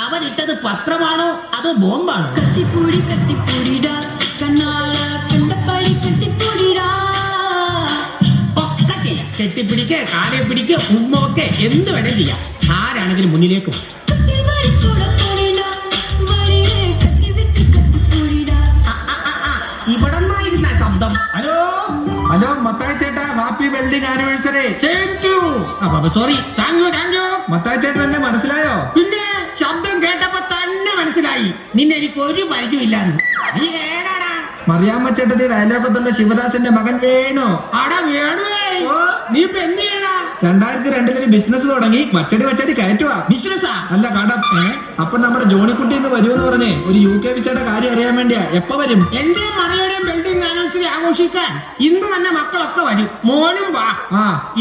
അവരിട്ടത് പത്രമാണോ അതോ ബോംബാണോ? കത്തിപ്പൊടി കത്തിപ്പൊടിടാ കണ്ണാള കണ്ടപ്പടി കത്തിപ്പൊടിടാ. ഒക്കെ ചെയ്യാം. കെട്ടിപ്പിടിക്ക്, കാലെ പിടിക്ക്, ഉമ്മൊക്കെ എന്ത് വേണേ ചെയ്യാം. ആരാണെങ്കിലും മുന്നിലേക്ക് പോകും. കത്തിൽ വരിക്കൂടെ പൊടിടാ വരിയെ കത്തി വിട്ട് കത്തിപ്പൊടിടാ. ഇവിടെ നിന്നായിരുന്ന ശബ്ദം. ഹലോ ഹലോ മത്തായി ചേട്ടാ, happy welding anniversary. Sorry, thank you. Mathai ചേട്ടൻ എന്നെ മനസ്സിലായോ? പിന്നെ ശബ്ദം കേട്ടപ്പോ തന്നെ മനസ്സിലായി നിന്നെ എനിക്ക് ഒരു പരിചയമില്ലാന്ന്. നീ ഏതാടാ? മറിയാമ്മ ചേട്ടത്തി ഡയലോഗത്തുള്ള ശിവദാസന്റെ മകൻ വേണു. ആടാ വേണുവേ, ഓ. നീ ഇപ്പൊ എന്ത് ചെയ്യണ? 2002 ബിസിനസ് തുടങ്ങി. വച്ചടി കയറ്റുവാ. ബിസിനസ്സാ? അല്ല കട. അപ്പൊ നമ്മുടെ ജോണിക്കുട്ടി ഇന്ന് വരുമെന്ന് പറഞ്ഞേ, ഒരു UK വിസയുടെ കാര്യം അറിയാൻ വേണ്ടിയാ. എപ്പ വരും? എന്റെ മറിയുടെയും വെൽഡിംഗ് ആനിവേഴ്സറി ആഘോഷിക്കാൻ ഇന്ന് തന്നെ മക്കളൊക്കെ വരും. മോനും വാ.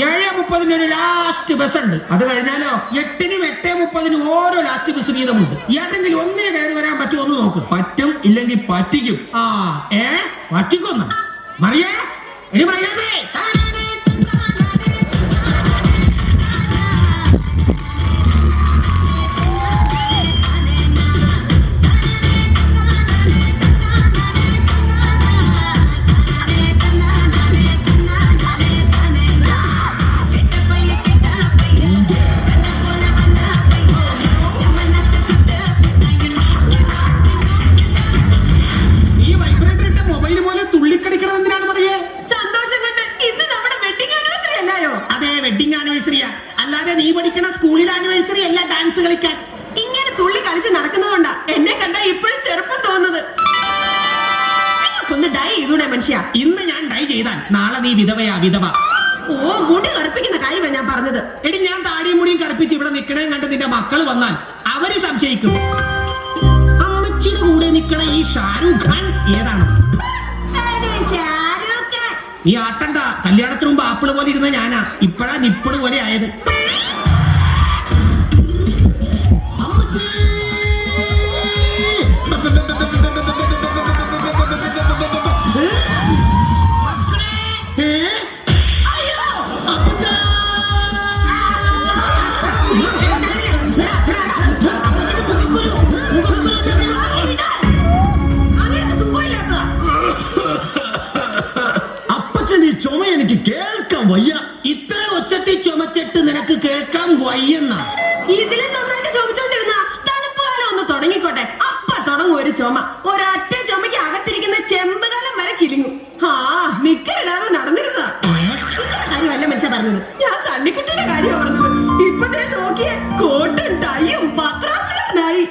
7:30 ഒരു ലാസ്റ്റ് ബസ് ഉണ്ട്. അത് കഴിഞ്ഞാലോ? 8-നും 8:30 ഓരോ ലാസ്റ്റ് ബസ് വീതമുണ്ട്. ഏതെങ്കിലും ഒന്നിന് കയറി വരാൻ പറ്റുമോ ഒന്ന് നോക്ക്. പറ്റും, ഇല്ലെങ്കിൽ പറ്റിക്കും. പറ്റിക്കൊന്ന മറിയേ, എടി മറിയാമേ. അല്ലാതെ നീ പഠിക്കണ സ്കൂളിൽ ആനിവേഴ്സറി അല്ല ഡാൻസ് കളിക്കാൻ. ഇങ്ങനെ തുള്ളി കളിച്ച് നടക്കുന്നതുകൊണ്ടാ എന്നെ കണ്ടാ ഇപ്പോഴും ചെറുപ്പം തോന്നുന്നത്. നിങ്ങൾക്കൊന്ന് ഡൈ ചെയ്തൂടെ മനുഷ്യ? ഇന്ന് ഞാൻ ഡൈ ചെയ്താൽ നാളെ നീ വിധവയാ, വിധവ. ഓ, മുടി കറുപ്പിക്കുന്ന കാര്യമാ ഞാൻ പറഞ്ഞത്. എടി, ഞാൻ താടിയും മുടിയും കറുപ്പിച്ച് ഇവിടെ നിക്കണേ കണ്ട് നിന്റെ മക്കള് വന്നാൽ അവര് സംശയിക്കും. അമ്മച്ചിയുടെ കൂടെ നിക്കണ ഈ ഷാരൂഖ് ഖാൻ ഏതാണ്? ഈ ആട്ടണ്ട, കല്യാണത്തിന് മുമ്പ് ആപ്പിള് പോലെ ഇരുന്ന ഞാനാ, ഇപ്പഴാ നിപ്പിള് പോലെ ആയത്. ചുമ എനിക്ക് കേൾക്കാൻ വയ്യ. ഇത്ര ഒച്ചത്തിൽ ചുമച്ചിട്ട് നിനക്ക് കേൾക്കാൻ വയ്യെന്നാ? ഇതിലും നന്നായിട്ട് ചുമച്ചോണ്ടിരുന്ന തണുപ്പ് കാലം ഒന്ന് തുടങ്ങിക്കോട്ടെ, അപ്പ തുടങ്ങും ഒരു ചുമ. ഒരൊറ്റ ചുമയ്ക്ക് അകത്തിരിക്കുന്ന ചെമ്പുകാലം വരെ കിളിങ്ങും. നിക്കറിടാതെ നടന്നിരുന്ന ഇത്ര കാര്യമല്ല മനുഷ്യ പറഞ്ഞത്. ഞാൻ സണ്ണിക്കുട്ടിയുടെ കാര്യമാണ് പറഞ്ഞത്. ഇപ്പൊ നോക്കിയ കോട്ടും ടൈയും പത്രാസുകാരനായി.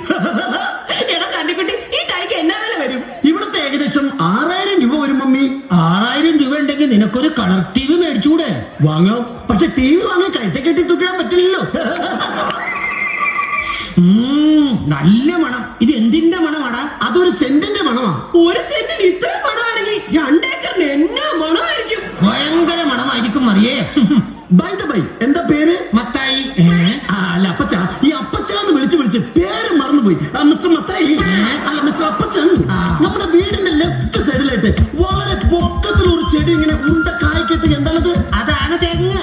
എടാ സണ്ണിക്കുട്ടി, ഈ ടൈക്ക് എന്നാ വില വരും? ഇവിടുത്തെ ഏകദേശം 6000 രൂപ വരും മമ്മി. 6000 രൂപ ഉണ്ടെങ്കിൽ നിനക്കൊരു കളർ TV മേടിച്ചൂടെ? വാങ്ങാം, പക്ഷെ TV വാങ്ങാൻ കഴുത്തെ കെട്ടി തൂക്കിടാൻ പറ്റില്ലല്ലോ. നല്ല മണം. ഇത് എന്തിന്റെ മണമാടാ? അതൊരു സെന്റിന്റെ മണമാ. ഒരു സെന്റിന് ഇത്രയും മണമാണെങ്കിൽ 2 ഏക്കറിന് എന്നാ മണമായിരിക്കും? ഭയങ്കര മണമായിരിക്കും അറിയേ. എന്താ പേര്? മത്തായി. അല്ല അപ്പച്ച. ഈ അപ്പച്ചാന്ന് വിളിച്ച് പേര് മറന്നുപോയി. മിസ്റ്റർ മത്തായി അല്ല മിസ്റ്റർ അപ്പച്ചൻ. നമ്മുടെ വീടിന്റെ ലെഫ്റ്റ് സൈഡിലായിട്ട് വളരെ പൊക്കത്തിലുള്ള ഒരു ചെടി ഇങ്ങനെ ഉണ്ട കായ്ക്കിട്ട്, എന്താണത്? അതാണ് തെങ്ങ്.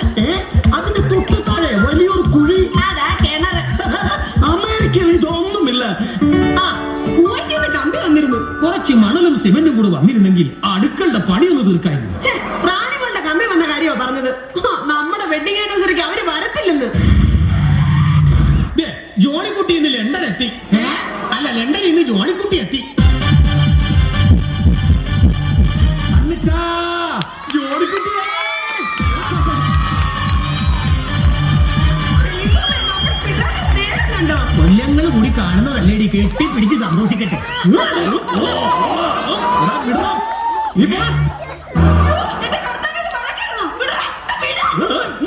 അതിന്റെ തൊട്ടു താഴെ വലിയൊരു കുഴി. അതാ കിണറ്. അമേരിക്കയിൽ ഇതൊന്നുമില്ല. കമ്പി വന്നിരുന്നു. കുറച്ച് മണലും സിമന്റും കൂടെ വന്നിരുന്നെങ്കിൽ അടുക്കളുടെ പണിയൊന്ന് തീർക്കായിരുന്നു. പ്രാണികളുടെ കമ്പി വന്ന കാര്യമോ പറഞ്ഞത്? നമ്മുടെ വെഡിങ് ആനിവേഴ്സറിക്ക് അവര് വരത്തില്ലെന്ന്. ജോണിക്കുട്ടി ഇന്ന് ലണ്ടൻ എത്തി. അല്ല, ലണ്ടനിൽ ഇന്ന് ജോണിക്കുട്ടി എത്തി. കൊല്ലങ്ങൾ കൂടി കാണുന്നതല്ലേടി, കെട്ടിപ്പിടിച്ച് സന്തോഷിക്കട്ടെ.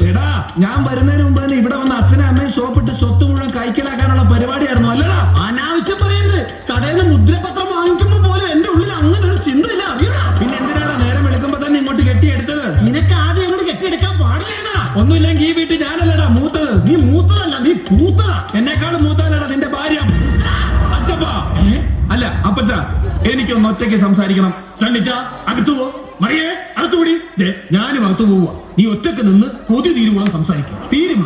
എടാ, ഞാൻ വരുന്നതിന് മുമ്പ് തന്നെ ഇവിടെ വന്ന് അച്ഛനും അമ്മയും സോപ്പിട്ട് സ്വത്ത് മുഴുവൻ കൈക്കലാക്കാനുള്ള പരിപാടിയായിരുന്നു. അല്ലടാ, അനാവശ്യം പറയരുത്. കടയിൽ നിന്ന് മുദ്രപത്രം വാങ്ങിക്കുമ്പോ പോലും എന്റെ ഉള്ളിൽ അങ്ങനെ ഒരു ചിന്തയില്ല, അറിയണ? പിന്നെ എന്തിനാണ് നേരം എടുക്കുമ്പോ തന്നെ ഇങ്ങോട്ട് കെട്ടിയെടുത്തത്? നിനക്ക് ആദ്യം അങ്ങോട്ട് കെട്ടിയെടുക്കാൻ പാടില്ല. ഒന്നുമില്ലെങ്കിൽ ഈ വീട്ടിൽ ഞാനല്ലടാ മൂത്തത്. നീ മൂത്തതല്ല, നീ പൂത്തതാ. എന്നെക്കാളും മൂത്തതല്ലടാ നിന്റെ ഭാര്യ. അച്ഛപ്പാ. അല്ല അപ്പച്ച, എനിക്കൊന്ന് ഒറ്റയ്ക്ക് സംസാരിക്കണം. സണ്ണിച്ച, അകത്തു പോ. മറിയേ, അകത്തുകൂടി. ഞാനും അകത്തു പോവുക. നീ ഒറ്റക്ക് നിന്ന് കൊതി തീരുവോളം സംസാരിക്കും. തീരും.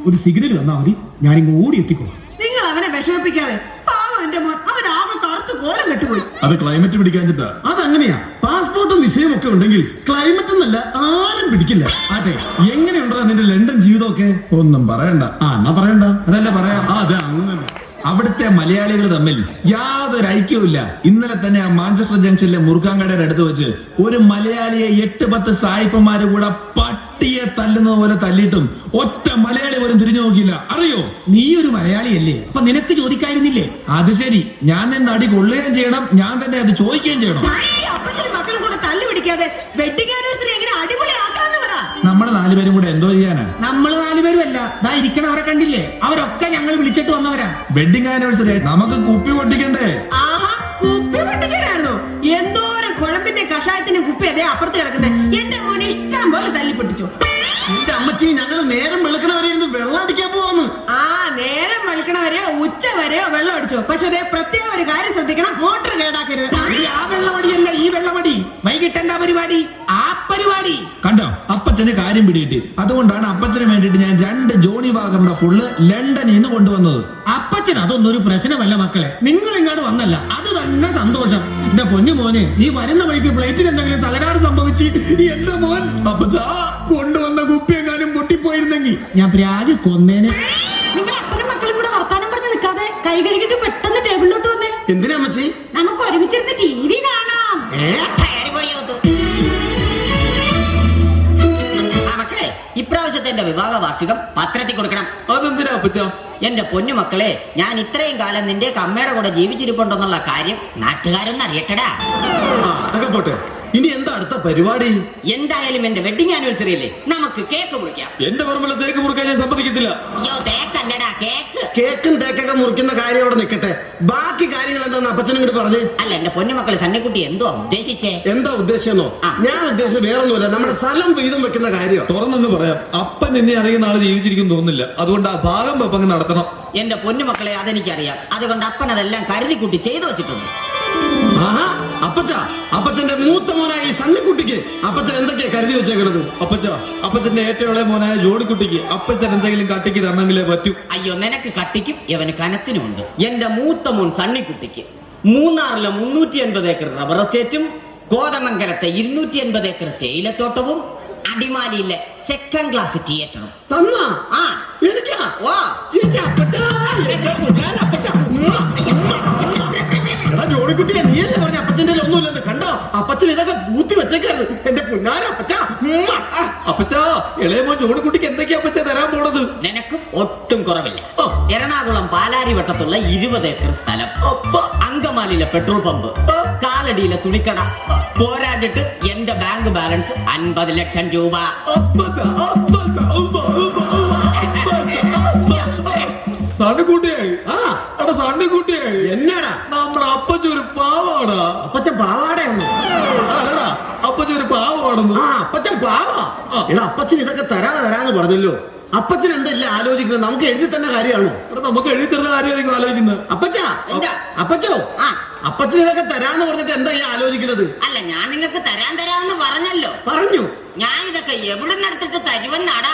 ഒരു സിഗ്നൽ തന്നാ മതി, ഞാനിങ്ങ് ഓടി എത്തിക്കോളാം. നിങ്ങൾ അവനെ വിഷമിപ്പിക്കാതെ. പാവം എന്റെ മോൻ, അവനാകെ കറുത്ത് കോലം കെട്ടുപോയി. അത് ക്ലൈമറ്റ് പിടിക്കാഞ്ഞിട്ടാ. അതങ്ങനെയാ, പാസ്പോർട്ടും വിസയും ഒക്കെ ഉണ്ടെങ്കിൽ ക്ലൈമറ്റ് എന്നല്ല ആരും പിടിക്കില്ല. ആട്ടെ, എങ്ങനെയുണ്ടാ നിന്റെ ലണ്ടൻ ജീവിതമൊക്കെ? ഒന്നും പറയണ്ട. എന്നാ പറയണ്ട. അതല്ല പറയാം. അതെ, അങ്ങനെ. അവിടുത്തെ മലയാളികൾ തമ്മിൽ യാതൊരു ഐക്യവുമില്ല. ഇന്നലെ തന്നെ ആ മാഞ്ചസ്റ്റർ ജംഗ്ഷനിലെ മുറുക്കാൻകടയുടെ അടുത്ത് വെച്ച് ഒരു മലയാളിയെ 8-10 സായിപ്പന്മാര് കൂടെ പട്ടിയെ തല്ലുന്നത് പോലെ തല്ലിയിട്ടും ഒറ്റ മലയാളി പോലും തിരിഞ്ഞു നോക്കിയില്ല. അറിയോ? നീ ഒരു മലയാളിയല്ലേ, അപ്പൊ നിനക്ക് ചോദിക്കായിരുന്നില്ലേ? അത് ശരി, ഞാൻ നിന്ന് അടി കൊള്ളുകയും ചെയ്യണം, ഞാൻ തന്നെ അത് ചോദിക്കുകയും ചെയ്യണം. ഈ അപ്പച്ചനും മക്കളും കൂടെ തല്ലു പിടിക്കാതെ വെഡിങ് ആനിവേഴ്സറി എങ്ങനെ അടിപൊളിയാക്കാന്ന് പറ. നമ്മള് 4 പേരും കൂടെ എന്തോ ചെയ്യാനാ? നമ്മള് 4 പേരും അല്ല, ദാ ഇരിക്കണവരെ കണ്ടില്ലേ, അവരൊക്കെ ഞങ്ങൾ വിളിച്ചിട്ട് വന്നവരാ. വെഡിങ് ആനിവേഴ്സറി നമുക്ക് കുപ്പി പൊട്ടിക്കണ്ടേ? ആഹാ, കുപ്പി പൊട്ടിക്കാനായിരുന്നോ? എന്തോരം കുഴമ്പിന്റെ കഷായത്തിന്റെ കുപ്പി അതേ അപ്പുറത്ത് കിടക്കുന്നേ. എന്റെ മോനെ ഇഷ്ടം പോലെ തല്ലി പൊട്ടിച്ചു. എന്റെ അമ്മച്ചി, ഞങ്ങൾ നേരം വെളുക്കണവരെ ഇരുന്ന് വെള്ളം അടിക്കാൻ പോവാന്ന്. ആ, നേരം വെളുക്കണവരെയോ ഉച്ച വരെയോ വെള്ളം അടിച്ചോ. പക്ഷെ അതേ പ്രത്യേക ഒരു കാര്യം ശ്രദ്ധിക്കണം, മോട്ടർ കേടാക്കരുത്. ആ വെള്ളമടിയല്ല ഈ വെള്ളമടി. വൈകിട്ട് എന്താ പരിപാടി? ആ പരിപാടി കണ്ടോ, അപ്പച്ചന് കാര്യം പിടികിട്ടി. അതുകൊണ്ടാണ് അപ്പച്ചന് വേണ്ടിയിട്ട് ഞാൻ 2 ജോണി വാഗറിന്റെ ഫുള്ള് ലണ്ടനിൽ നിന്ന് കൊണ്ടുവന്നത്. അപ്പച്ചൻ അതൊന്നും ഒരു പ്രശ്നമല്ല മക്കളെ, നിങ്ങൾ ഇങ്ങോട്ട് വന്നല്ല, അത് തന്നെ സന്തോഷം. എന്റെ പൊന്നു മോനെ, നീ വരുന്ന വഴിക്ക് പ്ലേറ്റിന് എന്തെങ്കിലും തകരാറ് സംഭവിച്ച് എന്റെ മോൻ അപ്പച്ചാ കൊണ്ടുവന്ന കുപ്പി എങ്ങാനും പൊട്ടിപ്പോയിരുന്നെങ്കിൽ ഞാൻ പ്രാഗ് കൊന്നേനെ. നിങ്ങൾ അപ്പനും മക്കളും കൂടെ വർത്താനം പറഞ്ഞ് നിൽക്കാതെ കൈ കഴുകിട്ട് പെട്ടെന്ന് ടേബിളിലോട്ട് വന്നേ. എന്തിനാ അമ്മച്ചി? നമുക്ക് ഒരുമിച്ചിരുന്ന് TV കാണാം. മക്കളെ, ഇപ്രാവശ്യത്തെ എന്റെ വിവാഹ വാർഷികം പത്രത്തിൽ കൊടുക്കണം. അതെന്തിനാ അപ്പച്ച? എന്റെ പൊന്നു മക്കളെ, ഞാൻ ഇത്രയും കാലം നിന്റെ അമ്മയുടെ കൂടെ ജീവിച്ചിരിപ്പുണ്ടെന്നുള്ള കാര്യം നാട്ടുകാരൊന്നും അറിയട്ടടാ. അതൊക്കെ പോട്ടെ, ഇനി എന്താ അടുത്ത പരിപാടി? എന്തായാലും എന്റെ വെഡിങ് ആനിവേഴ്സറി അല്ലേ, നമുക്ക് കേക്ക് മുറിക്കാം. എന്റെ പറമ്പിലെ തേക്ക് മുറുക്കാൻ ഞാൻ സമ്മതിക്കത്തില്ല. അയ്യോ, തേക്കല്ലടാ, കേക്ക്. കേക്കും തേക്കൊക്കെ മുറിക്കുന്ന കാര്യം അവിടെ നിൽക്കട്ടെ, ബാക്കി കാര്യങ്ങൾ എന്താന്ന് അപ്പച്ചനും കൂടി പറഞ്ഞ്. അല്ല, എന്റെ പൊന്നു മക്കളെ, സണ്ണിക്കുട്ടി എന്തോ ഉദ്ദേശിച്ചേ? എന്താ ഉദ്ദേശിച്ചെന്നോ? ഞാൻ ഉദ്ദേശിച്ചത് വേറൊന്നുമില്ല, നമ്മുടെ സ്ഥലം വീതം വെക്കുന്ന കാര്യം. തുറന്നൊന്ന് പറയാം, അപ്പൻ നിന്നെ അറിയുന്ന ആള് ജീവിച്ചിരിക്കും തോന്നുന്നില്ല. അതുകൊണ്ട് ആ ഭാഗം വെപ്പങ്ങ് നടത്തണം. എന്റെ പൊന്നു മക്കളെ, അതെനിക്കറിയാം. അതുകൊണ്ട് അപ്പൻ അതെല്ലാം കരുതിക്കുട്ടി ചെയ്തു വെച്ചിട്ടുണ്ട്. ആഹാ, അപ്പച്ചന്റെ മൂത്ത മോനായ ഈ സണ്ണിക്കുട്ടിക്ക് അപ്പച്ചൻ എന്തൊക്കെയാ കരുതി വെച്ചേക്കണത്? അപ്പച്ചന്റെ ഏറ്റവും ഇളയ മോനായ ജോഡിക്കുട്ടിക്ക് അപ്പച്ചൻ എന്തെങ്കിലും കട്ടിക്ക് തന്നെങ്കിലേ പറ്റൂ. അയ്യോ, നിനക്ക് കട്ടിക്കും ഇവന് കനത്തിനുമുണ്ട്. എന്റെ മൂത്ത മോൻ സണ്ണിക്കുട്ടിക്ക് മൂന്നാറിലെ 350 ഏക്കർ റബ്ബർ എസ്റ്റേറ്റും കോതമംഗലത്തെ 280 ഏക്കർ തേയിലത്തോട്ടവും അടിമാലിയിലെ 2nd ക്ലാസ് തിയേറ്ററും. തന്നാ? ആ, എനിക്കാ? ഓ, എന്റെ അപ്പച്ചാ, എന്റെ പുന്നാര അപ്പച്ചാ. എടാ ജോണിക്കുട്ടിയെ, നീയല്ലേ പറഞ്ഞ അപ്പച്ചന്റെ ഒന്നുമില്ലെന്ന്? കണ്ടോ, അപ്പച്ചൻ ഇതൊക്കെ പൂത്തി വെച്ചേക്കായിരുന്നു. എന്റെ പുന്നാര അപ്പച്ചാ. അപ്പച്ചാ, ഇളയ മോൻ ജോഡിക്കുട്ടിക്ക് എന്തൊക്കെയാ അപ്പച്ചാ തരാൻ പോണത്? നിനക്കും ഒട്ടും കുറവില്ല. എറണാകുളം പാലാരിവട്ടത്തുള്ള 20 ഏക്കർ സ്ഥലം, അങ്കമാലിയിലെ പെട്രോൾ പമ്പ്, കാലടിയിലെ തുണിക്കട, പോരാഞ്ഞിട്ട് എന്റെ ബാങ്ക് ബാലൻസ് 50 ലക്ഷം രൂപ. സണ്ണിക്കുട്ടിയായി. എടാ സണ്ണിക്കുട്ടിയായി, എന്നാടാ നമ്മുടെ അപ്പച്ചൊരു പാവാടാ. അപ്പച്ചൻ പാവാടയാണോ? അല്ലടാ, അപ്പച്ചൊരു പാവാണെന്ന്. ആ, അപ്പച്ചൻ പാവാ. എടാ, അപ്പച്ചൻ ഇതൊക്കെ തരാന്ന് പറഞ്ഞല്ലോ. അപ്പച്ചൻ എന്തല്ല ആലോചിക്കുന്നത്? നമുക്ക് എഴുതി തന്നെ കാര്യമാണോ? എടാ, നമുക്ക് എഴുതി തരുന്ന കാര്യമായിരിക്കും ആലോചിക്കുന്നത്. അപ്പച്ചാ, എന്താ? അപ്പച്ചോ, ആ, അപ്പച്ചൻ ഇതൊക്കെ തരാന്ന് പറഞ്ഞിട്ട് എന്താ ഈ ആലോചിക്കുന്നത്? അല്ല, ഞാൻ നിങ്ങൾക്ക് തരാമെന്ന് പറഞ്ഞല്ലോ. പറഞ്ഞു. ഞാൻ ഇതൊക്കെ എവിടെ നിന്നെടുത്തിട്ട് തരുമെന്നാടാ